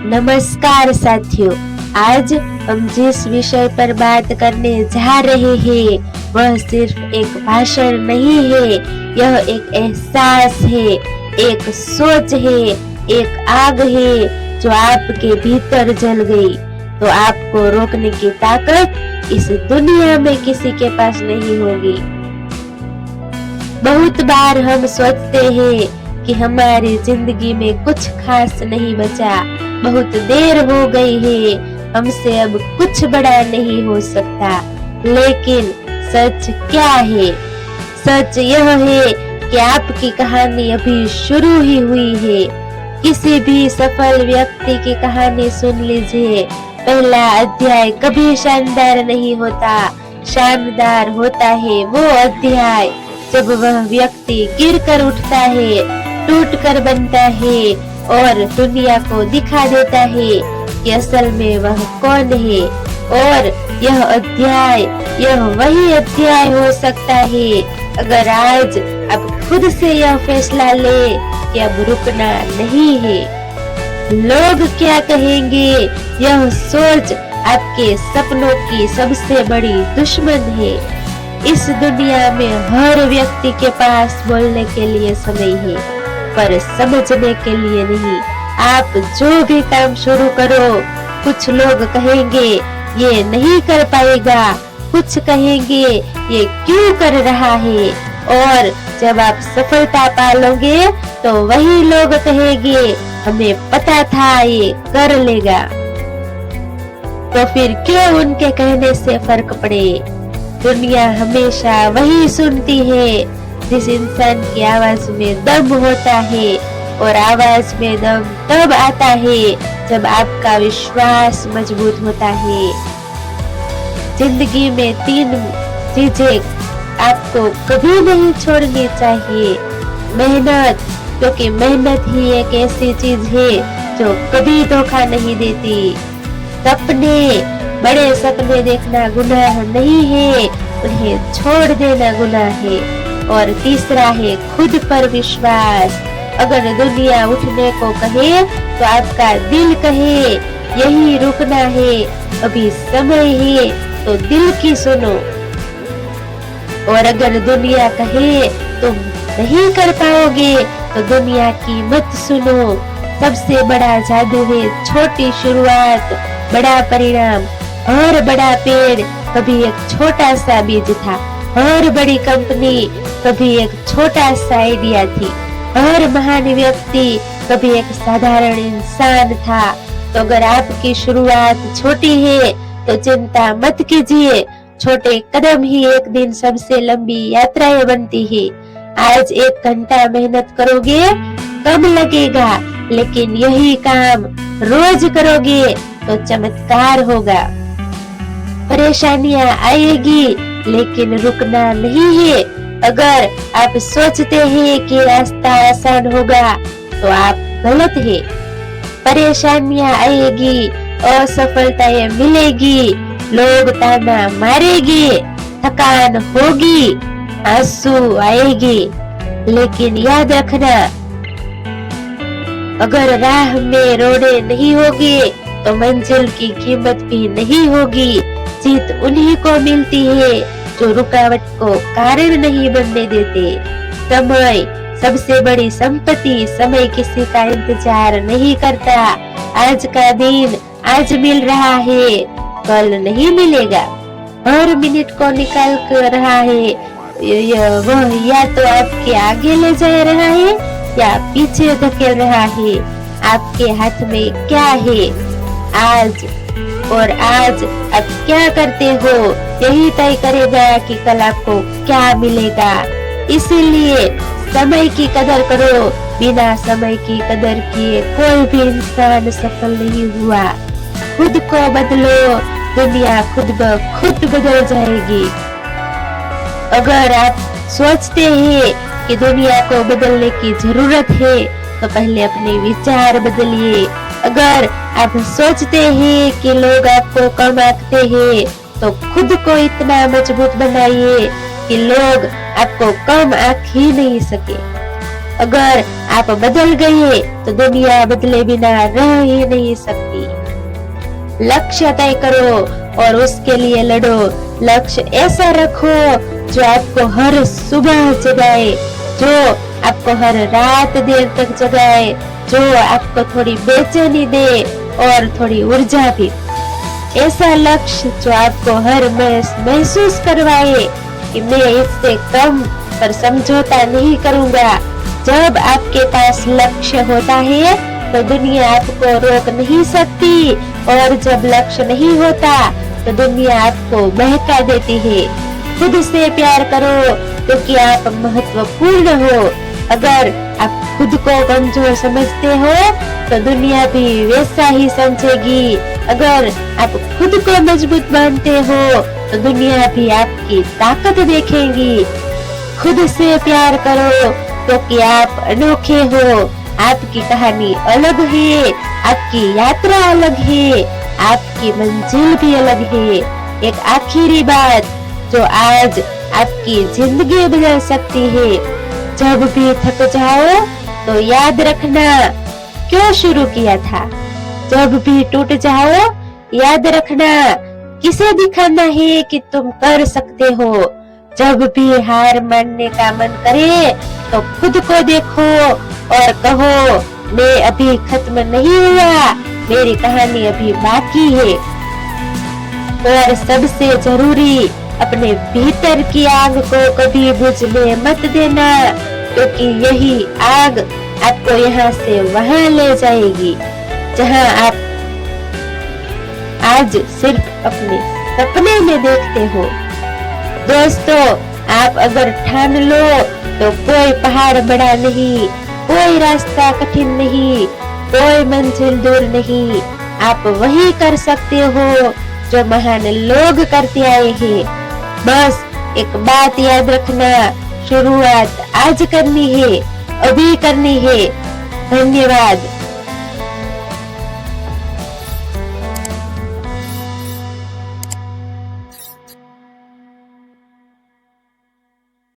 नमस्कार साथियों, आज हम जिस विषय पर बात करने जा रहे हैं वह सिर्फ एक भाषण नहीं है, यह एक एहसास है, एक सोच है, एक आग है जो आपके भीतर जल गई। तो आपको रोकने की ताकत इस दुनिया में किसी के पास नहीं होगी। बहुत बार हम सोचते हैं कि हमारी जिंदगी में कुछ खास नहीं बचा, बहुत देर हो गई है, हमसे अब कुछ बड़ा नहीं हो सकता। लेकिन सच क्या है? सच यह है कि आपकी कहानी अभी शुरू ही हुई है। किसी भी सफल व्यक्ति की कहानी सुन लीजिए। पहला अध्याय कभी शानदार नहीं होता, शानदार होता है वो अध्याय जब वह व्यक्ति गिरकर उठता है, टूटकर बनता है और दुनिया को दिखा देता है कि असल में वह कौन है। और यह वही अध्याय हो सकता है अगर आज आप खुद से यह फैसला ले कि अब रुकना नहीं है। लोग क्या कहेंगे, यह सोच आपके सपनों की सबसे बड़ी दुश्मन है। इस दुनिया में हर व्यक्ति के पास बोलने के लिए समय है, पर समझने के लिए नहीं। आप जो भी काम शुरू करो, कुछ लोग कहेंगे ये नहीं कर पाएगा, कुछ कहेंगे ये क्यों कर रहा है, और जब आप सफलता पालोगे तो वही लोग कहेंगे हमें पता था ये कर लेगा। तो फिर क्यों उनके कहने से फर्क पड़े? दुनिया हमेशा वही सुनती है जिस इंसान की आवाज में दम होता है, और आवाज में दम तब आता है जब आपका विश्वास मजबूत होता है। जिंदगी में 3 चीजें आपको कभी नहीं छोड़नी चाहिए। मेहनत, क्योंकि मेहनत ही एक ऐसी चीज है जो कभी धोखा नहीं देती। सपने, बड़े सपने देखना गुनाह नहीं है, उन्हें छोड़ देना गुनाह है। और तीसरा है खुद पर विश्वास। अगर दुनिया उठने को कहे तो आपका दिल कहे यही रुकना है, अभी समय है, तो दिल की सुनो। और अगर दुनिया कहे तुम नहीं कर पाओगे तो दुनिया की मत सुनो। सबसे बड़ा जादू है छोटी शुरुआत, बड़ा परिणाम। और बड़ा पेड़ कभी एक छोटा सा बीज था, और बड़ी कंपनी कभी एक छोटा सा आइडिया थी, और महान व्यक्ति कभी एक साधारण इंसान था। तो अगर आपकी शुरुआत छोटी है तो चिंता मत कीजिए, छोटे कदम ही एक दिन सबसे लंबी यात्राएं बनती है। आज 1 घंटा मेहनत करोगे कम लगेगा, लेकिन यही काम रोज करोगे तो चमत्कार होगा। परेशानियां आएगी लेकिन रुकना नहीं है। अगर आप सोचते हैं कि रास्ता आसान होगा तो आप गलत है। परेशानियां आएगी, असफलताएं मिलेगी, लोग ताना मारेंगे, थकान होगी, आंसू आएगी, लेकिन याद रखना अगर राह में रोड़े नहीं होगी तो मंजिल की कीमत भी नहीं होगी। जीत उन्हीं को मिलती है जो रुकावट को कारण नहीं बनने देते। समय सबसे बड़ी संपत्ति। समय किसी का इंतजार नहीं करता। आज का दिन आज मिल रहा है, कल नहीं मिलेगा। हर मिनट को निकाल कर रहा है, वह या तो आपके आगे ले जा रहा है या पीछे धकेल रहा है। आपके हाथ में क्या है? आज आप क्या करते हो यही तय करेगा कि कल आपको क्या मिलेगा। इसीलिए समय की कदर करो। बिना समय की कदर किए कोई भी इंसान सफल नहीं हुआ। खुद को बदलो, दुनिया खुद ब खुद बदल जाएगी। अगर आप सोचते हैं कि दुनिया को बदलने की जरूरत है तो पहले अपने विचार बदलिए। अगर आप सोचते हैं कि लोग आपको कम आंकते हैं तो खुद को इतना मजबूत बनाइए कि लोग आपको कम आंक ही नहीं सके। अगर आप बदल गए तो दुनिया बदले बिना रह ही नहीं सकती। लक्ष्य तय करो और उसके लिए लड़ो। लक्ष्य ऐसा रखो जो आपको हर सुबह जगाए, जो आपको हर रात देर तक जगाए, जो आपको थोड़ी बेचैनी दे और थोड़ी ऊर्जा भी। ऐसा लक्ष्य जो आपको हर महसूस करवाए कि मैं इससे कम पर समझौता नहीं करूंगा। जब आपके पास लक्ष्य होता है तो दुनिया आपको रोक नहीं सकती, और जब लक्ष्य नहीं होता तो दुनिया आपको बहका देती है। खुद से प्यार करो क्योंकि आप महत्वपूर्ण हो। अगर आप खुद को कमजोर समझते हो तो दुनिया भी वैसा ही समझेगी। अगर आप खुद को मजबूत मानते हो तो दुनिया भी आपकी ताकत देखेगी। खुद से प्यार करो क्योंकि आप अनोखे हो। आपकी कहानी अलग है, आपकी यात्रा अलग है, आपकी मंजिल भी अलग है। एक आखिरी बात जो आज आपकी जिंदगी बदल सकती है। जब भी थक जाओ तो याद रखना क्यों शुरू किया था। जब भी टूट जाओ याद रखना किसे दिखाना है कि तुम कर सकते हो। जब भी हार मानने का मन करे तो खुद को देखो और कहो, मैं अभी खत्म नहीं हुआ, मेरी कहानी अभी बाकी है। और सबसे जरूरी, अपने भीतर की आग को कभी बुझने मत देना, क्योंकि यही आग आपको यहाँ से वहां ले जाएगी जहां आप आज सिर्फ अपने सपने में देखते हो। दोस्तों, आप अगर ठान लो तो कोई पहाड़ बड़ा नहीं, कोई रास्ता कठिन नहीं, कोई मंजिल दूर नहीं। आप वही कर सकते हो जो महान लोग करते आए हैं। बस एक बात याद रखना, शुरुआत आज करनी है, अभी करनी है। धन्यवाद।